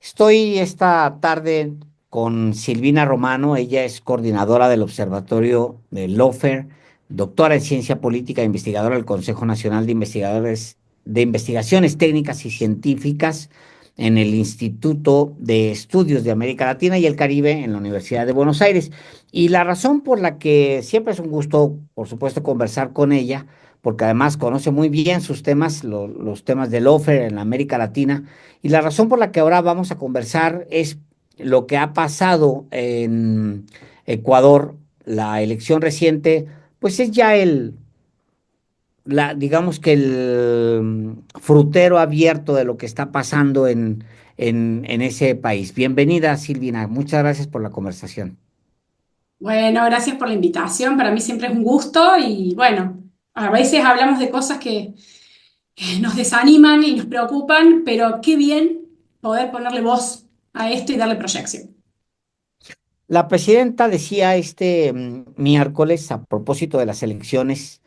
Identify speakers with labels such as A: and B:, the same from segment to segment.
A: Estoy esta tarde con Silvina Romano. Ella es coordinadora del Observatorio de Lawfare, doctora en ciencia política e investigadora del Consejo Nacional de Investigadores de Investigaciones Técnicas y Científicas en el Instituto de Estudios de América Latina y el Caribe en la Universidad de Buenos Aires. Y la razón por la que siempre es un gusto, por supuesto, conversar con ella, porque además conoce muy bien sus temas, los temas de Lawfare en la América Latina, y la razón por la que ahora vamos a conversar es lo que ha pasado en Ecuador. La elección reciente, pues es ya digamos que el frutero abierto de lo que está pasando en ese país. Bienvenida, Silvina. Muchas gracias por la conversación.
B: Bueno, gracias por la invitación. Para mí siempre es un gusto y bueno, a veces hablamos de cosas que nos desaniman y nos preocupan, pero qué bien poder ponerle voz a esto y darle proyección.
A: La presidenta decía este miércoles, a propósito de las elecciones,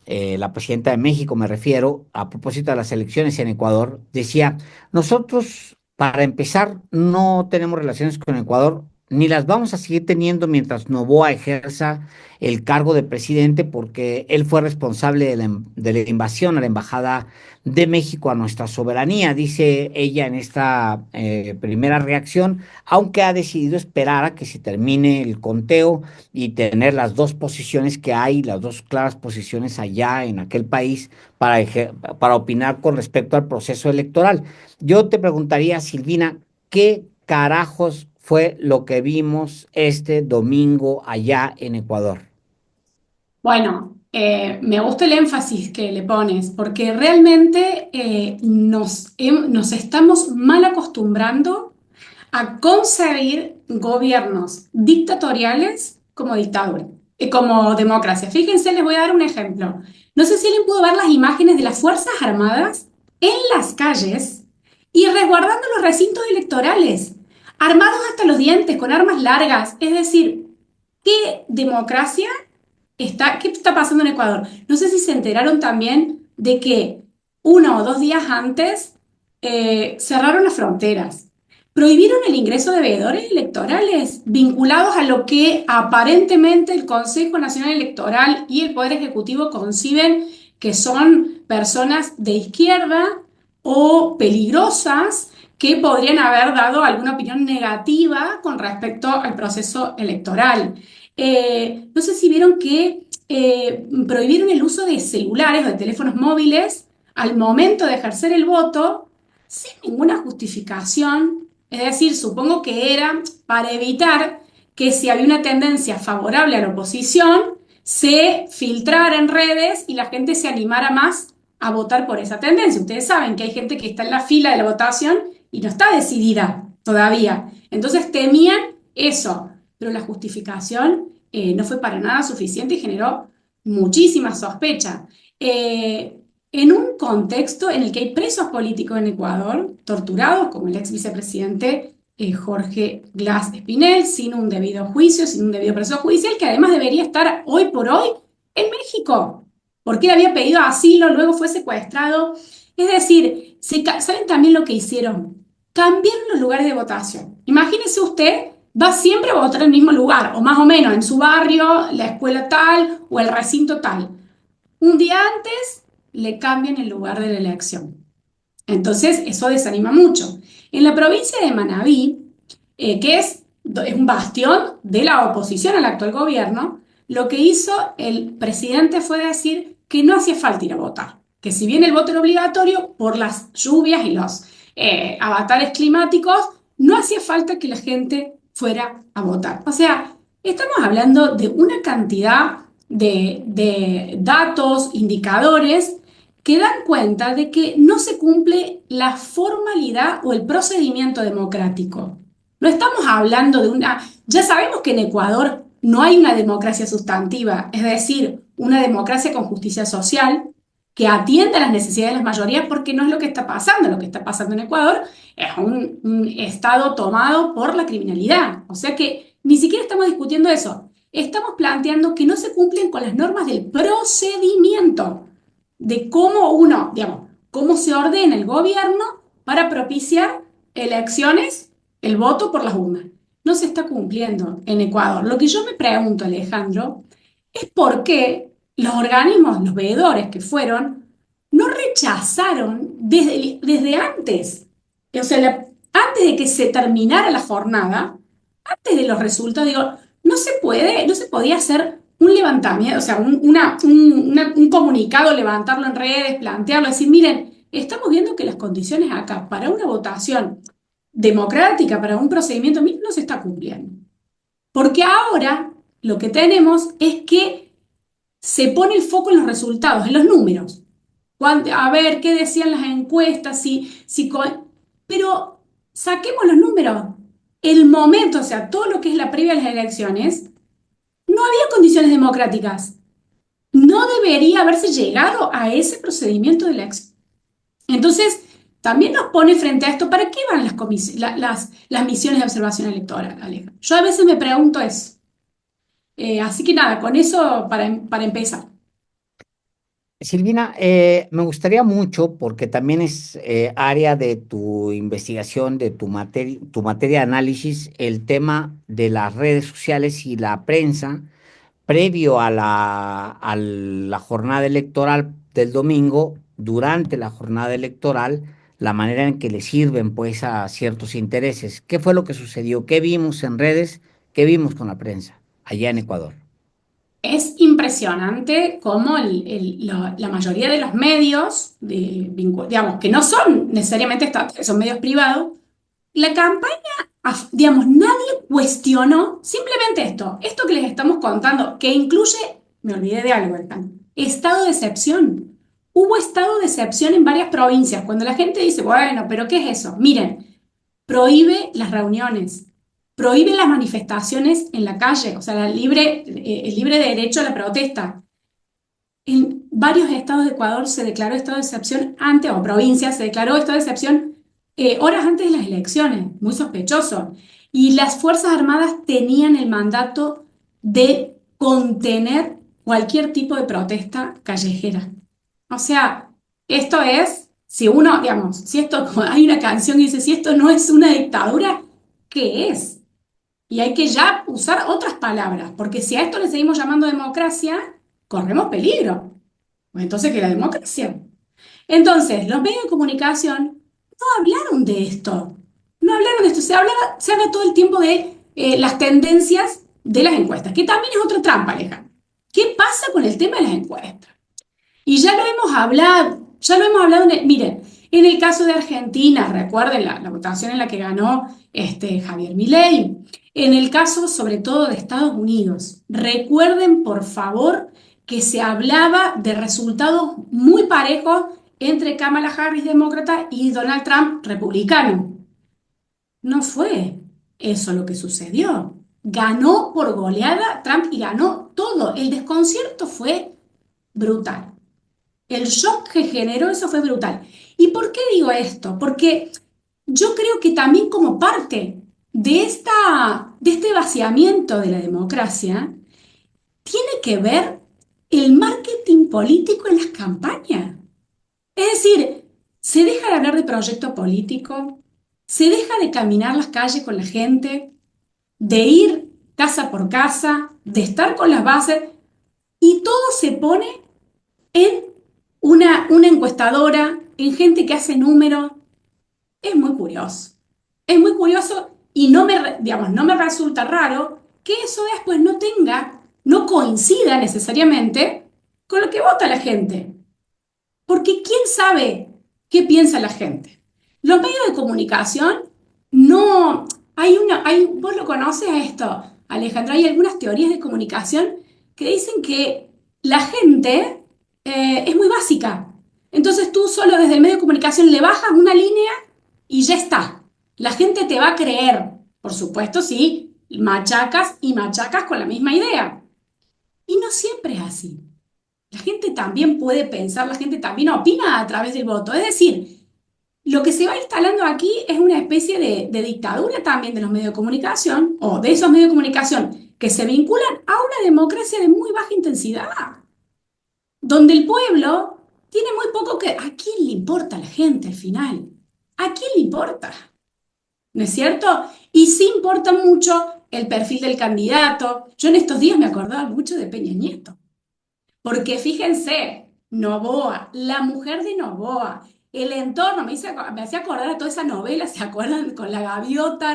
A: la presidenta de México me refiero, a propósito de las elecciones en Ecuador, decía: nosotros, para empezar, no tenemos relaciones con Ecuador, ni las vamos a seguir teniendo mientras Noboa ejerza el cargo de presidente, porque él fue responsable de la invasión a la embajada de México a nuestra soberanía, dice ella en esta primera reacción, aunque ha decidido esperar a que se termine el conteo y tener las dos posiciones que hay, las dos claras posiciones allá en aquel país para opinar con respecto al proceso electoral. Yo te preguntaría, Silvina, ¿qué carajos fue lo que vimos este domingo allá en Ecuador?
B: Bueno, me gusta el énfasis que le pones, porque realmente nos estamos mal acostumbrando a concebir gobiernos dictatoriales como dictadura, como democracia. Fíjense, les voy a dar un ejemplo. No sé si alguien pudo ver las imágenes de las Fuerzas Armadas en las calles y resguardando los recintos electorales, armados hasta los dientes, con armas largas. Es decir, ¿qué democracia qué está pasando en Ecuador? No sé si se enteraron también de que 1 o 2 días antes cerraron las fronteras, prohibieron el ingreso de veedores electorales vinculados a lo que aparentemente el Consejo Nacional Electoral y el Poder Ejecutivo conciben que son personas de izquierda o peligrosas que podrían haber dado alguna opinión negativa con respecto al proceso electoral. No sé si vieron que prohibieron el uso de celulares o de teléfonos móviles al momento de ejercer el voto sin ninguna justificación. Es decir, supongo que era para evitar que si había una tendencia favorable a la oposición, se filtrara en redes y la gente se animara más a votar por esa tendencia. Ustedes saben que hay gente que está en la fila de la votación y no está decidida todavía. Entonces temían eso, pero la justificación no fue para nada suficiente y generó muchísima sospecha. En un contexto en el que hay presos políticos en Ecuador, torturados, como el ex vicepresidente Jorge Glass Espinel, sin un debido juicio, sin un debido proceso judicial, que además debería estar hoy por hoy en México, porque él había pedido asilo, luego fue secuestrado. Es decir, ¿saben también lo que hicieron? Cambiaron los lugares de votación. Imagínese usted, va siempre a votar en el mismo lugar, o más o menos en su barrio, la escuela tal o el recinto tal. Un día antes le cambian el lugar de la elección. Entonces, eso desanima mucho. En la provincia de Manabí, que es un bastión de la oposición al actual gobierno, lo que hizo el presidente fue decir que no hacía falta ir a votar, que si bien el voto era obligatorio, por las lluvias y los avatares climáticos, no hacía falta que la gente fuera a votar. O sea, estamos hablando de una cantidad de datos, indicadores que dan cuenta de que no se cumple la formalidad o el procedimiento democrático. No estamos hablando de una... Ya sabemos que en Ecuador no hay una democracia sustantiva, es decir, una democracia con justicia social que atienda a las necesidades de las mayorías, porque no es lo que está pasando. Lo que está pasando en Ecuador es un estado tomado por la criminalidad. O sea que ni siquiera estamos discutiendo eso. Estamos planteando que no se cumplen con las normas del procedimiento de cómo uno, digamos, cómo se ordena el gobierno para propiciar elecciones, el voto por las urnas. No se está cumpliendo en Ecuador. Lo que yo me pregunto, Alejandro, es por qué los organismos, los veedores que fueron, no rechazaron desde antes. O sea, antes de que se terminara la jornada, antes de los resultados, digo, no se podía hacer un levantamiento, o sea, un comunicado, levantarlo en redes, plantearlo, decir, miren, estamos viendo que las condiciones acá para una votación democrática, para un procedimiento mismo, no se está cumpliendo. Porque ahora lo que tenemos es que se pone el foco en los resultados, en los números. A ver qué decían las encuestas, pero saquemos los números. El momento, o sea, todo lo que es la previa de las elecciones, no había condiciones democráticas. No debería haberse llegado a ese procedimiento de elección. Entonces, también nos pone frente a esto, ¿para qué van las misiones de observación electoral, Aleja? Yo a veces me pregunto eso. Así que nada, con eso para empezar.
A: Silvina, me gustaría mucho, porque también es área de tu investigación, de tu materia de análisis, el tema de las redes sociales y la prensa previo a la jornada electoral del domingo, durante la jornada electoral, la manera en que le sirven pues a ciertos intereses. ¿Qué fue lo que sucedió? ¿Qué vimos en redes? ¿Qué vimos con la prensa allá en Ecuador?
B: Es impresionante cómo la mayoría de los medios, digamos, que no son necesariamente estatales, son medios privados, la campaña, digamos, nadie cuestionó simplemente esto que les estamos contando, que incluye, me olvidé de algo, Alejandro, estado de excepción. Hubo estado de excepción en varias provincias. Cuando la gente dice, bueno, pero ¿qué es eso? Miren, prohíbe las reuniones, prohíbe las manifestaciones en la calle, o sea, el libre derecho a la protesta. En varios estados de Ecuador se declaró estado de excepción antes, o provincias se declaró estado de excepción horas antes de las elecciones, muy sospechoso. Y las Fuerzas Armadas tenían el mandato de contener cualquier tipo de protesta callejera. O sea, esto es, si uno, digamos, si esto, hay una canción que dice, si esto no es una dictadura, ¿qué es? Y hay que ya usar otras palabras, porque si a esto le seguimos llamando democracia, corremos peligro. Pues entonces, ¿qué es la democracia? Entonces, los medios de comunicación no hablaron de esto. No hablaron de esto. Se habla todo el tiempo de las tendencias de las encuestas, que también es otra trampa, Alejandro. ¿Qué pasa con el tema de las encuestas? Y ya lo hemos hablado, miren, en el caso de Argentina, recuerden la votación en la que ganó Javier Milei, en el caso sobre todo de Estados Unidos, recuerden por favor que se hablaba de resultados muy parejos entre Kamala Harris, demócrata, y Donald Trump, republicano. No fue eso lo que sucedió. Ganó por goleada Trump y ganó todo. El desconcierto fue brutal. El shock que generó eso fue brutal. ¿Y por qué digo esto? Porque yo creo que también como parte de este vaciamiento de la democracia, tiene que ver el marketing político en las campañas. Es decir, se deja de hablar de proyecto político, se deja de caminar las calles con la gente, de ir casa por casa, de estar con las bases, y todo se pone en una encuestadora, en gente que hace números. Es muy curioso. Es muy curioso y digamos, no me resulta raro que eso después no coincida necesariamente con lo que vota la gente. Porque ¿quién sabe qué piensa la gente? Los medios de comunicación no... vos lo conoces a esto, Alejandro, hay algunas teorías de comunicación que dicen que la gente es muy básica. Entonces tú solo desde el medio de comunicación le bajas una línea y ya está. La gente te va a creer, por supuesto, si machacas y machacas con la misma idea. Y no siempre es así. La gente también puede pensar, la gente también opina a través del voto. Es decir, lo que se va instalando aquí es una especie de dictadura también de los medios de comunicación o de esos medios de comunicación que se vinculan a una democracia de muy baja intensidad, donde el pueblo tiene muy poco que... ¿A quién le importa la gente al final? ¿A quién le importa? ¿no es cierto? Y sí importa mucho el perfil del candidato. Yo en estos días me acordaba mucho de Peña Nieto, porque fíjense, Novoa, la mujer de Novoa, el entorno, me hacía acordar a toda esa novela, ¿se acuerdan? Con la gaviota,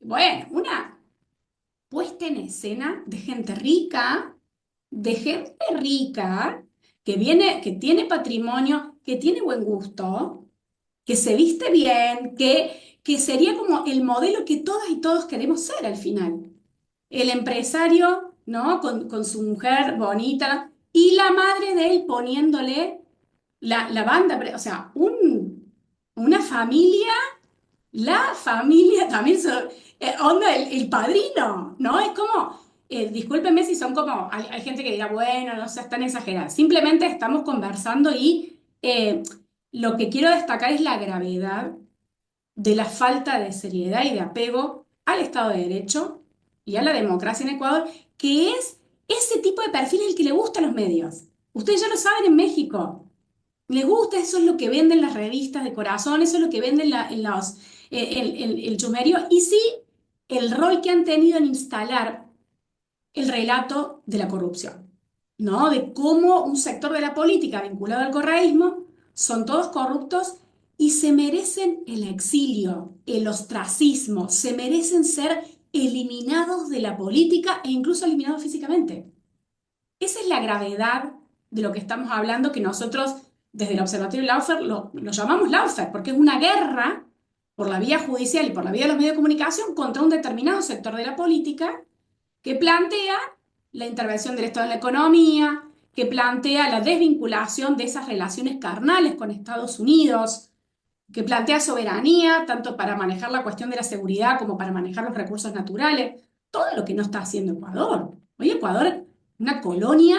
B: bueno, una puesta en escena de gente rica, que viene, que tiene patrimonio, que tiene buen gusto, que se viste bien, que sería como el modelo que todas y todos queremos ser al final. El empresario, ¿no? Con su mujer bonita y la madre de él poniéndole la banda, o sea, una familia, la familia también, onda el padrino, ¿no? Es como, discúlpenme si son como, hay gente que diga, bueno, no seas tan exagerada, simplemente estamos conversando y lo que quiero destacar es la gravedad de la falta de seriedad y de apego al Estado de Derecho y a la democracia en Ecuador, que es ese tipo de perfil el que le gusta a los medios. Ustedes ya lo saben en México. Les gusta, eso es lo que venden las revistas de corazón, eso es lo que venden en los, el chusmerío, y sí el rol que han tenido en instalar el relato de la corrupción, ¿no? De cómo un sector de la política vinculado al correísmo son todos corruptos y se merecen el exilio, el ostracismo, se merecen ser eliminados de la política e incluso eliminados físicamente. Esa es la gravedad de lo que estamos hablando, que nosotros desde el Observatorio Laufer lo llamamos Laufer, porque es una guerra por la vía judicial y por la vía de los medios de comunicación contra un determinado sector de la política que plantea la intervención del Estado en la economía, que plantea la desvinculación de esas relaciones carnales con Estados Unidos, que plantea soberanía tanto para manejar la cuestión de la seguridad como para manejar los recursos naturales, todo lo que no está haciendo Ecuador. Hoy Ecuador, una colonia,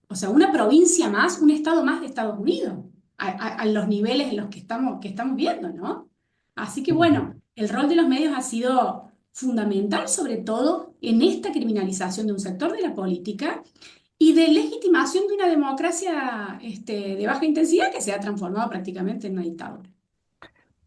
B: o sea, una provincia más, un estado más de Estados Unidos, a los niveles en los que estamos viendo, ¿no? Así que
A: Ujú.
B: bueno, el rol de los medios ha sido fundamental, sobre todo en esta criminalización de un sector de la política y de legitimación de una democracia de baja intensidad que se ha transformado prácticamente en una dictadura.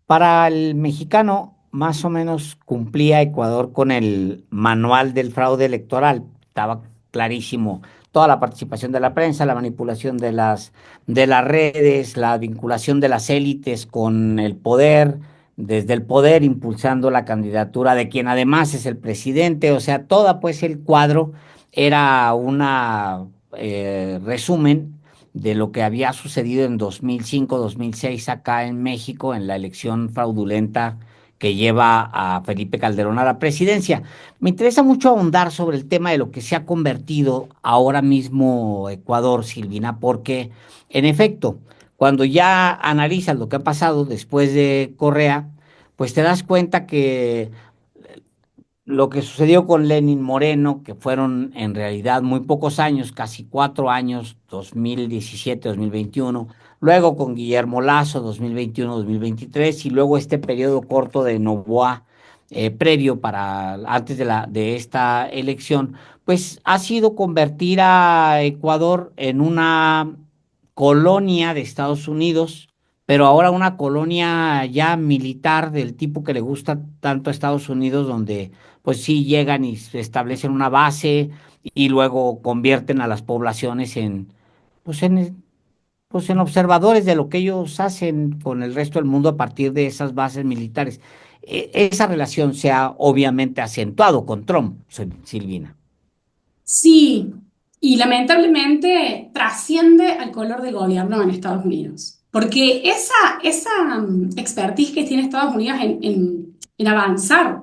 A: Para el mexicano, más o menos cumplía Ecuador con el manual del fraude electoral. Estaba clarísimo toda la participación de la prensa, la manipulación de las redes, la vinculación de las élites con el poder, desde el poder impulsando la candidatura de quien además es el presidente. O sea, toda pues el cuadro era una resumen de lo que había sucedido en 2005, 2006 acá en México en la elección fraudulenta que lleva a Felipe Calderón a la presidencia. Me interesa mucho ahondar sobre el tema de lo que se ha convertido ahora mismo Ecuador, Silvina, porque en efecto, cuando ya analizas lo que ha pasado después de Correa, pues te das cuenta que lo que sucedió con Lenin Moreno, que fueron en realidad muy pocos años, casi 4 años, 2017, 2021, luego con Guillermo Lasso, 2021, 2023, y luego este periodo corto de Noboa, previo para antes de esta elección, pues ha sido convertir a Ecuador en una colonia de Estados Unidos, pero ahora una colonia ya militar del tipo que le gusta tanto a Estados Unidos, donde pues sí llegan y se establecen una base y luego convierten a las poblaciones pues en, pues en observadores de lo que ellos hacen con el resto del mundo a partir de esas bases militares. Esa relación se ha obviamente acentuado con Trump, Silvina.
B: Sí, y lamentablemente trasciende al color del gobierno en Estados Unidos. Porque esa expertise que tiene Estados Unidos en avanzar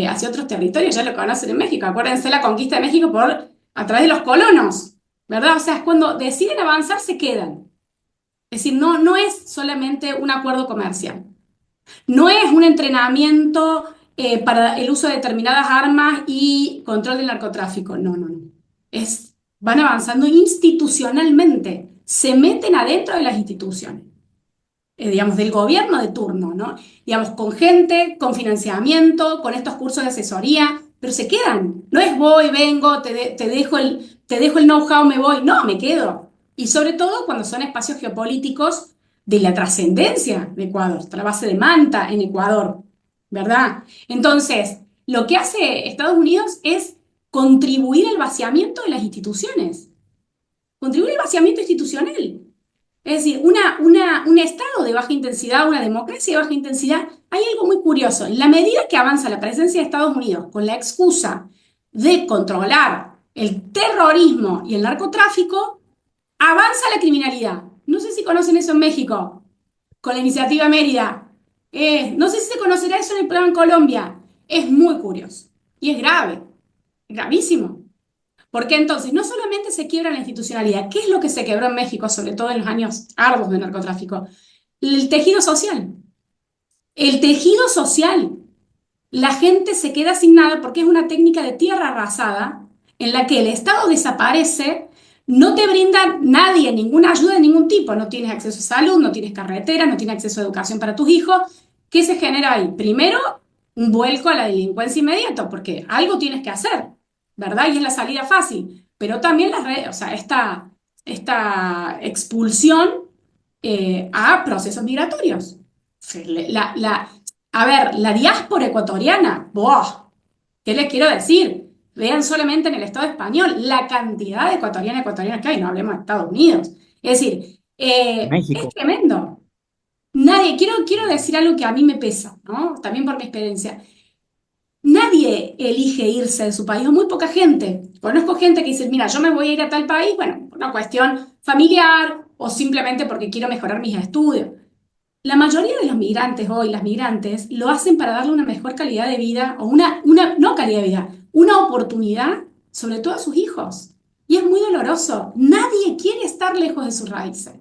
B: hacia otros territorios, ya lo conocen en México. Acuérdense la conquista de México a través de los colonos, ¿verdad? O sea, es cuando deciden avanzar, se quedan. Es decir, no es solamente un acuerdo comercial. No es un entrenamiento para el uso de determinadas armas y control del narcotráfico. No. Van avanzando institucionalmente, se meten adentro de las instituciones, digamos, del gobierno de turno, ¿no? Digamos, con gente, con financiamiento, con estos cursos de asesoría, pero se quedan. No es voy, vengo, te dejo el know-how, me voy. No, me quedo. Y sobre todo cuando son espacios geopolíticos de la trascendencia de Ecuador, está la base de Manta en Ecuador. ¿verdad? Entonces, lo que hace Estados Unidos es contribuir al vaciamiento de las instituciones, contribuir al vaciamiento institucional. Es decir, un Estado de baja intensidad, una democracia de baja intensidad, hay algo muy curioso. En la medida que avanza la presencia de Estados Unidos con la excusa de controlar el terrorismo y el narcotráfico, avanza la criminalidad. No sé si conocen eso en México, con la iniciativa Mérida. No sé si se conocerá eso en el plan Colombia. Es muy curioso y es grave, gravísimo. Porque entonces no solamente se quiebra la institucionalidad, ¿qué es lo que se quebró en México, sobre todo en los años arduos del narcotráfico? El tejido social. El tejido social. La gente se queda sin nada porque es una técnica de tierra arrasada en la que el Estado desaparece, no te brinda nadie ninguna ayuda de ningún tipo, no tienes acceso a salud, no tienes carretera, no tienes acceso a educación para tus hijos. ¿Qué se genera ahí? Primero, un vuelco a la delincuencia inmediato, porque algo tienes que hacer, ¿verdad? Y es la salida fácil, pero también las redes, o sea, esta expulsión a procesos migratorios. A ver, la diáspora ecuatoriana, ¡buah! ¿Qué les quiero decir? Vean solamente en el Estado español la cantidad de ecuatorianas que hay, no hablemos de Estados Unidos. Es decir, es
A: México.
B: tremendo. Quiero decir algo que a mí me pesa, ¿no? También por mi experiencia. Nadie elige irse de su país, o muy poca gente. Conozco gente que dice, mira, yo me voy a ir a tal país, bueno, por una cuestión familiar o simplemente porque quiero mejorar mis estudios. La mayoría de los migrantes hoy, las migrantes, lo hacen para darle una mejor calidad de vida o no calidad de vida, una oportunidad, sobre todo a sus hijos. Y es muy doloroso. Nadie quiere estar lejos de sus raíces.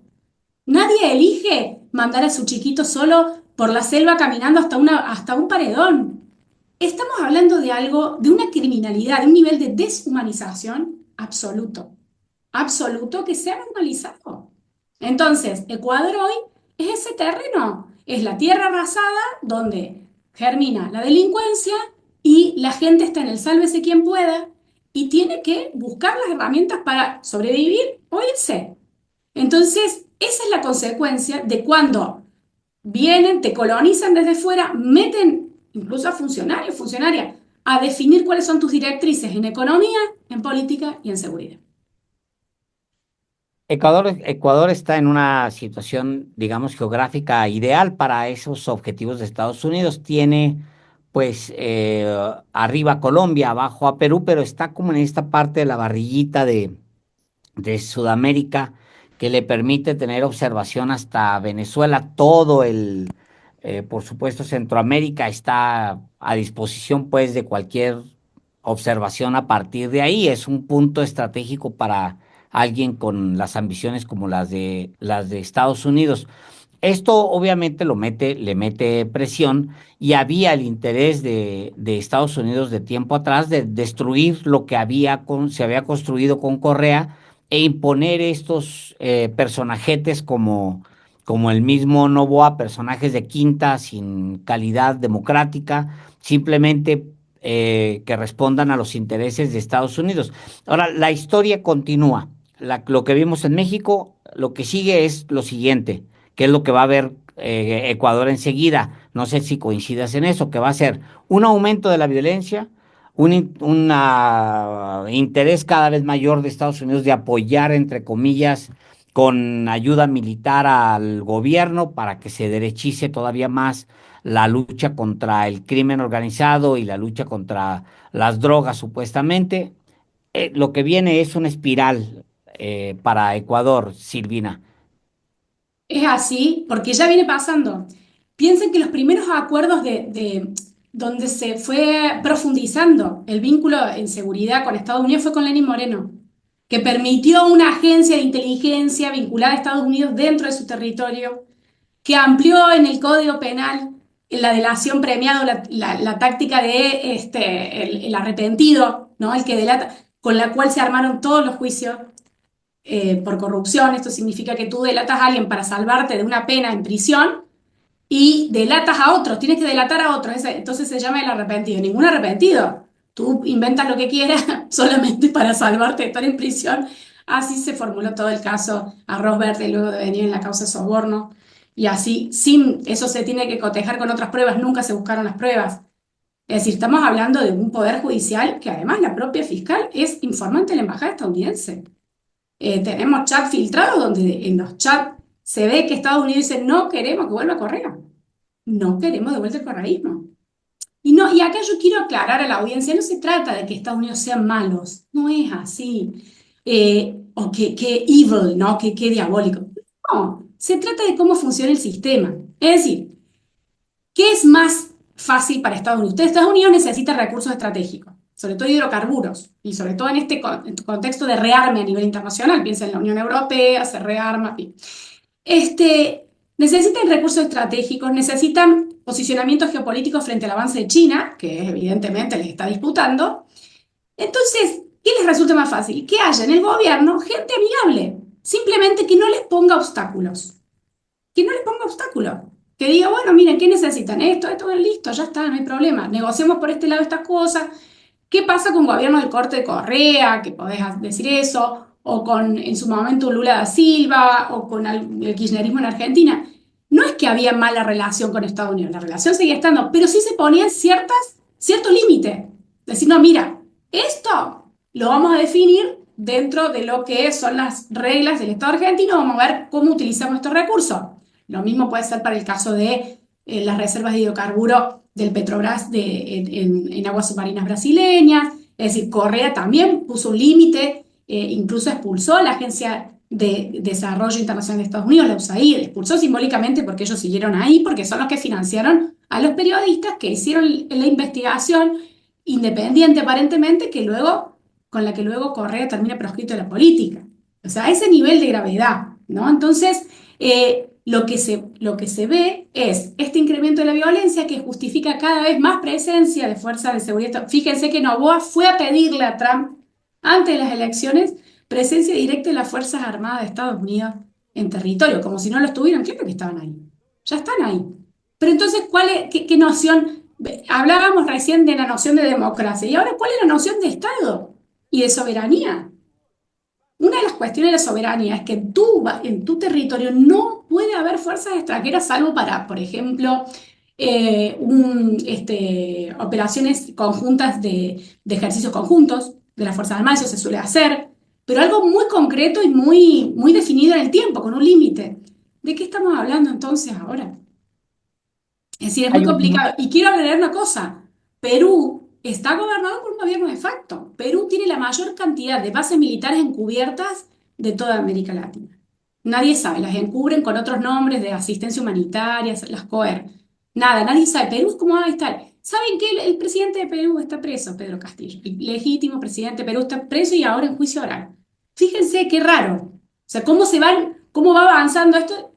B: Nadie elige mandar a su chiquito solo por la selva caminando hasta un paredón. Estamos hablando de algo, de una criminalidad, de un nivel de deshumanización absoluto, absoluto que se ha normalizado. Entonces, Ecuador hoy es ese terreno, es la tierra arrasada donde germina la delincuencia y la gente está en el sálvese quien pueda y tiene que buscar las herramientas para sobrevivir o irse. Entonces, esa es la consecuencia de cuando vienen, te colonizan desde fuera, meten incluso a funcionarios, funcionarias, a definir cuáles son tus directrices en economía, en política y en seguridad.
A: Ecuador está en una situación, digamos, geográfica ideal para esos objetivos de Estados Unidos. Tiene, pues, arriba a Colombia, abajo a Perú, pero está como en esta parte de la barriguita de Sudamérica que le permite tener observación hasta Venezuela. Por supuesto, Centroamérica está a disposición, pues, de cualquier observación a partir de ahí. Es un punto estratégico para alguien con las ambiciones como las de Estados Unidos. Esto obviamente le mete presión y había el interés de Estados Unidos de tiempo atrás de destruir lo que se había construido con Correa e imponer estos personajetes como el mismo Noboa, personajes de quinta sin calidad democrática, simplemente que respondan a los intereses de Estados Unidos. Ahora, la historia continúa. Lo que vimos en México, lo que sigue es lo siguiente, que es lo que va a ver Ecuador enseguida. No sé si coincidas en eso, que va a ser un aumento de la violencia, un interés cada vez mayor de Estados Unidos de apoyar, entre comillas, con ayuda militar al gobierno para que se derechice todavía más la lucha contra el crimen organizado y la lucha contra las drogas, supuestamente. Lo que viene es una espiral para Ecuador, Silvina.
B: Es así porque ya viene pasando. Piensen que los primeros acuerdos donde se fue profundizando el vínculo en seguridad con Estados Unidos fue con Lenín Moreno, que permitió una agencia de inteligencia vinculada a Estados Unidos dentro de su territorio, que amplió en el Código Penal la delación premiada, la táctica de el arrepentido, ¿no? El que delata, con la cual se armaron todos los juicios por corrupción. Esto significa que tú delatas a alguien para salvarte de una pena en prisión y delatas a otros, tienes que delatar a otros. Entonces se llama el arrepentido. Ningún arrepentido. Tú inventas lo que quieras solamente para salvarte de estar en prisión. Así se formuló todo el caso Arroz Verde luego de venir en la causa de soborno. y así, sin eso se tiene que cotejar con otras pruebas, nunca se buscaron las pruebas. Es decir, estamos hablando de un poder judicial que además la propia fiscal es informante de la embajada estadounidense. Tenemos chats filtrados donde en los chats se ve que Estados Unidos dice no queremos que vuelva Correa, no queremos de vuelta el correísmo. Y, no, y acá yo quiero aclarar a la audiencia, no se trata de que Estados Unidos sean malos, no es así, o que evil, ¿no? Que diabólico. No, se trata de cómo funciona el sistema. Es decir, ¿qué es más fácil para Estados Unidos? Estados Unidos necesita recursos estratégicos, sobre todo hidrocarburos, y sobre todo en este contexto de rearme a nivel internacional, piensa en la Unión Europea, se rearma, y necesitan recursos estratégicos, necesitan posicionamientos geopolíticos frente al avance de China, que evidentemente les está disputando. Entonces, ¿qué les resulta más fácil? Que haya en el gobierno gente amigable, simplemente que no les ponga obstáculos, que no les ponga obstáculos. Que diga, bueno, miren, ¿qué necesitan? Esto, bueno, listo, ya está, no hay problema. Negociemos por este lado estas cosas. ¿Qué pasa con gobiernos del corte de Correa? Que podés decir eso. O con, en su momento, Lula da Silva, o con el kirchnerismo en Argentina. No es que había mala relación con Estados Unidos, la relación seguía estando, pero sí se ponían cierto límite. Decir, no, mira, esto lo vamos a definir dentro de lo que son las reglas del Estado argentino, vamos a ver cómo utilizamos estos recursos. Lo mismo puede ser para el caso de las reservas de hidrocarburos del Petrobras en aguas submarinas brasileñas. Es decir, Correa también puso un límite, incluso expulsó a la Agencia de Desarrollo Internacional de Estados Unidos, la USAID, expulsó simbólicamente porque ellos siguieron ahí, porque son los que financiaron a los periodistas que hicieron la investigación independiente aparentemente, con la que luego Correa termina proscrito de la política. O sea, a ese nivel de gravedad, ¿no? Entonces, lo que se ve es este incremento de la violencia que justifica cada vez más presencia de fuerzas de seguridad. Fíjense que Noboa fue a pedirle a Trump, antes de las elecciones, presencia directa de las Fuerzas Armadas de Estados Unidos en territorio, como si no lo estuvieran. Claro que estaban ahí. Ya están ahí. Pero entonces, qué noción? Hablábamos recién de la noción de democracia. ¿Y ahora cuál es la noción de Estado y de soberanía? Una de las cuestiones de la soberanía es que en tu territorio no puede haber fuerzas extranjeras salvo para, por ejemplo, operaciones conjuntas de ejercicios conjuntos de las Fuerzas Armadas, eso se suele hacer, pero algo muy concreto y muy definido en el tiempo, con un límite. ¿De qué estamos hablando entonces ahora? Es decir, es muy
A: Hay un,
B: complicado. Y quiero agregar una cosa. Perú está gobernado por un gobierno de facto. Perú tiene la mayor cantidad de bases militares encubiertas de toda América Latina. Nadie sabe, las encubren con otros nombres de asistencia humanitaria, las COER. Nada, nadie sabe. Perú es como, está. ¿Saben que el presidente de Perú está preso, Pedro Castillo? El legítimo presidente de Perú está preso y ahora en juicio oral. Fíjense qué raro. O sea, cómo va avanzando esto,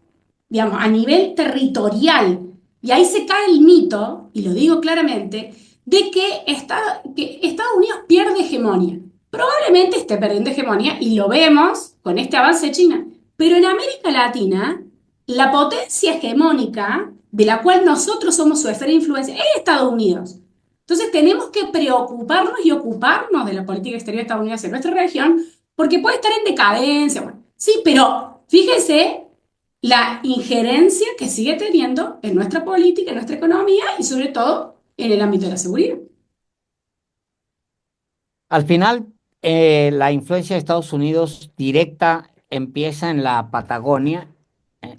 B: digamos, a nivel territorial. Y ahí se cae el mito, y lo digo claramente, de que Estados Unidos pierde hegemonía. Probablemente esté perdiendo hegemonía, y lo vemos con este avance de China. Pero en América Latina, la potencia hegemónica de la cual nosotros somos su esfera de influencia es Estados Unidos. Entonces tenemos que preocuparnos y ocuparnos de la política exterior de Estados Unidos en nuestra región, porque puede estar en decadencia. Bueno, sí, pero fíjese la injerencia que sigue teniendo en nuestra política, en nuestra economía y sobre todo en el ámbito de la seguridad.
A: Al final, la influencia de Estados Unidos directa empieza en la Patagonia eh,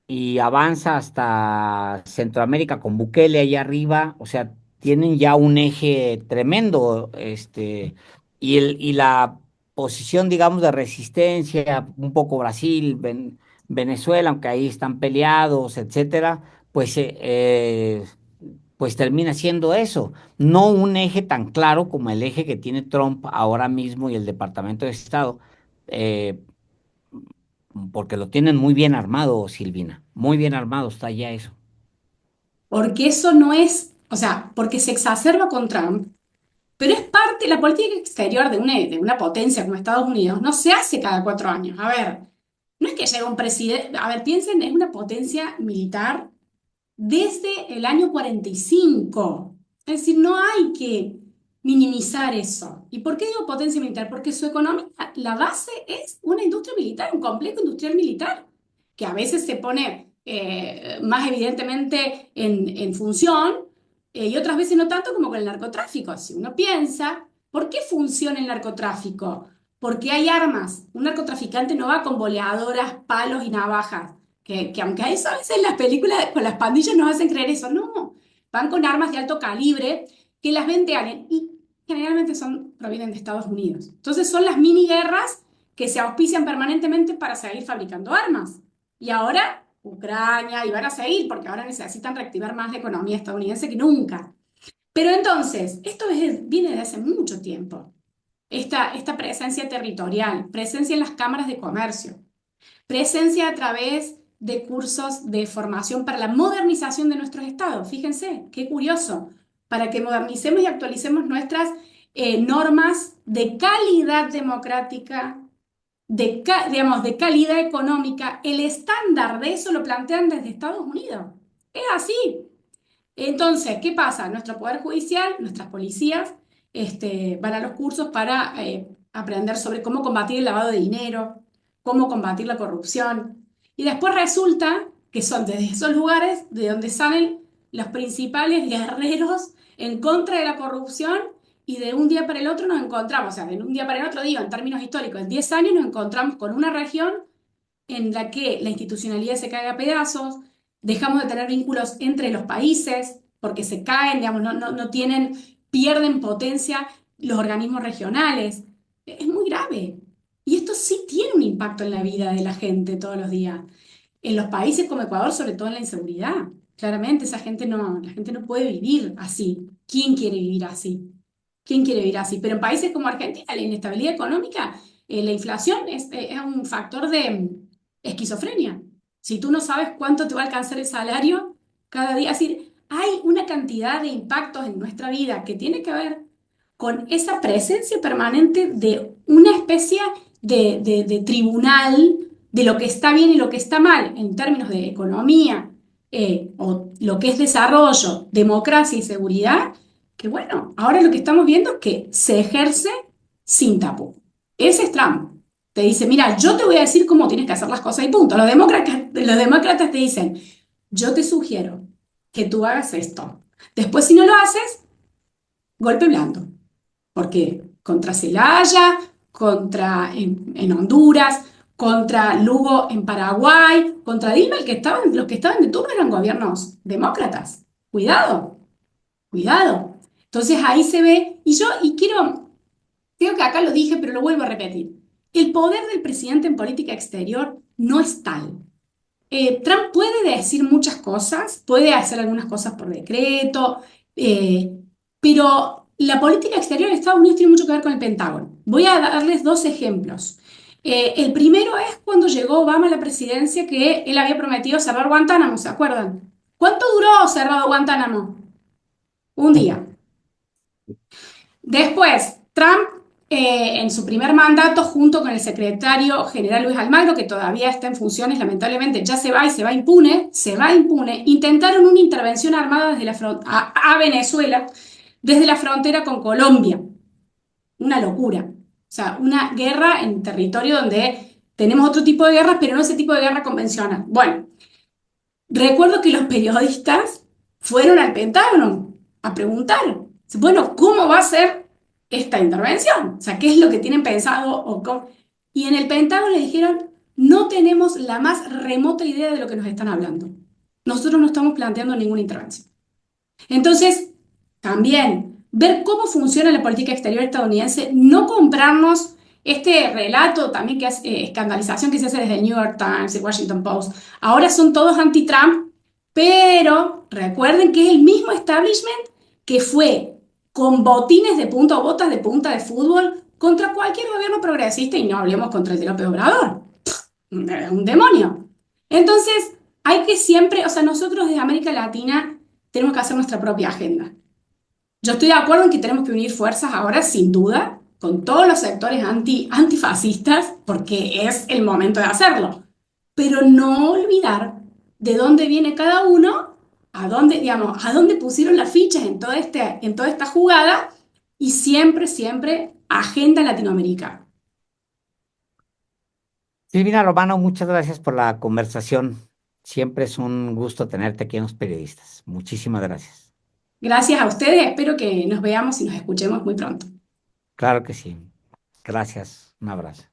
A: y avanza hasta Centroamérica con Bukele allá arriba. O sea, tienen ya un eje tremendo, y la posición, digamos, de resistencia, un poco Brasil, Venezuela, aunque ahí están peleados, etcétera, pues pues termina siendo eso, no un eje tan claro como el eje que tiene Trump ahora mismo y el Departamento de Estado, eh, porque lo tienen muy bien armado, Silvina, muy bien armado está ya eso.
B: Porque eso no es, o sea, porque se exacerba con Trump, pero es parte, la política exterior de una potencia como Estados Unidos no se hace cada 4 años. A ver, no es que llegue un presidente, a ver, piensen, es una potencia militar desde el año 45. Es decir, no hay que minimizar eso. ¿Y por qué digo potencia militar? Porque su economía, la base es una industria militar, un complejo industrial militar, que a veces se pone más evidentemente en función, y otras veces no tanto como con el narcotráfico. Si uno piensa, ¿por qué funciona el narcotráfico? Porque hay armas. Un narcotraficante no va con boleadoras, palos y navajas, que aunque a eso a veces en las películas con las pandillas nos hacen creer eso, no. Van con armas de alto calibre que las vende alguien y generalmente provienen de Estados Unidos. Entonces son las mini guerras que se auspician permanentemente para seguir fabricando armas. Y ahora Ucrania, y van a seguir porque ahora necesitan reactivar más la economía estadounidense que nunca. Pero entonces, viene de hace mucho tiempo. Esta presencia territorial, presencia en las cámaras de comercio, presencia a través de cursos de formación para la modernización de nuestros estados. Fíjense, qué curioso, para que modernicemos y actualicemos nuestras normas de calidad democrática, digamos, de calidad económica. El estándar de eso lo plantean desde Estados Unidos. Es así. Entonces, ¿qué pasa? Nuestro Poder Judicial, nuestras policías, van a los cursos para aprender sobre cómo combatir el lavado de dinero, cómo combatir la corrupción. Y después resulta que son desde esos lugares de donde salen los principales guerreros en contra de la corrupción y de un día para el otro nos encontramos, o sea, de un día para el otro digo, en términos históricos, en 10 años nos encontramos con una región en la que la institucionalidad se cae a pedazos, dejamos de tener vínculos entre los países porque se caen, digamos, no tienen, pierden potencia los organismos regionales. Es muy grave. Y esto sí tiene un impacto en la vida de la gente todos los días. En los países como Ecuador, sobre todo en la inseguridad. Claramente, la gente no puede vivir así. ¿Quién quiere vivir así? ¿Quién quiere vivir así? Pero en países como Argentina, la inestabilidad económica, la inflación es un factor de esquizofrenia. Si tú no sabes cuánto te va a alcanzar el salario cada día, es decir, hay una cantidad de impactos en nuestra vida que tiene que ver con esa presencia permanente de una especie de tribunal de lo que está bien y lo que está mal en términos de economía, o lo que es desarrollo, democracia y seguridad, que bueno, ahora lo que estamos viendo es que se ejerce sin tapo. Ese es Trump. Te dice, mira, yo te voy a decir cómo tienes que hacer las cosas y punto. Los demócratas te dicen, yo te sugiero que tú hagas esto. Después, si no lo haces, golpe blando. Porque contra Celaya, en Honduras, contra Lugo en Paraguay, contra Dilma, los que estaban de turno eran gobiernos demócratas. Cuidado, cuidado. Entonces ahí se ve, creo que acá lo dije, pero lo vuelvo a repetir. El poder del presidente en política exterior no es tal. Trump puede decir muchas cosas, puede hacer algunas cosas por decreto, eh, pero la política exterior de Estados Unidos tiene mucho que ver con el Pentágono. Voy a darles dos ejemplos. El primero es cuando llegó Obama a la presidencia, que él había prometido cerrar Guantánamo, ¿se acuerdan? ¿Cuánto duró cerrado Guantánamo? Un día. Después, Trump, en su primer mandato, junto con el secretario general Luis Almagro, que todavía está en funciones, lamentablemente ya se va y se va impune, intentaron una intervención armada a Venezuela desde la frontera con Colombia. Una locura. O sea, una guerra en territorio donde tenemos otro tipo de guerras, pero no ese tipo de guerra convencional. Bueno, recuerdo que los periodistas fueron al Pentágono a preguntar, bueno, ¿cómo va a ser esta intervención? O sea, ¿qué es lo que tienen pensado? Y en el Pentágono le dijeron, no tenemos la más remota idea de lo que nos están hablando. Nosotros no estamos planteando ninguna intervención. Entonces, también ver cómo funciona la política exterior estadounidense, no comprarnos este relato también que es escandalización que se hace desde el New York Times, el Washington Post. Ahora son todos anti-Trump, pero recuerden que es el mismo establishment que fue con botines de punta o botas de punta de fútbol contra cualquier gobierno progresista y no hablemos contra el de López Obrador. Un demonio. Entonces, hay que siempre, o sea, nosotros desde América Latina tenemos que hacer nuestra propia agenda. Yo estoy de acuerdo en que tenemos que unir fuerzas ahora, sin duda, con todos los sectores antifascistas, porque es el momento de hacerlo. Pero no olvidar de dónde viene cada uno, digamos, a dónde pusieron las fichas en toda esta jugada, y siempre, siempre, agenda Latinoamérica.
A: Silvina Romano, muchas gracias por la conversación. Siempre es un gusto tenerte aquí en Los Periodistas. Muchísimas gracias.
B: Gracias a ustedes, espero que nos veamos y nos escuchemos muy pronto.
A: Claro que sí. Gracias. Un abrazo.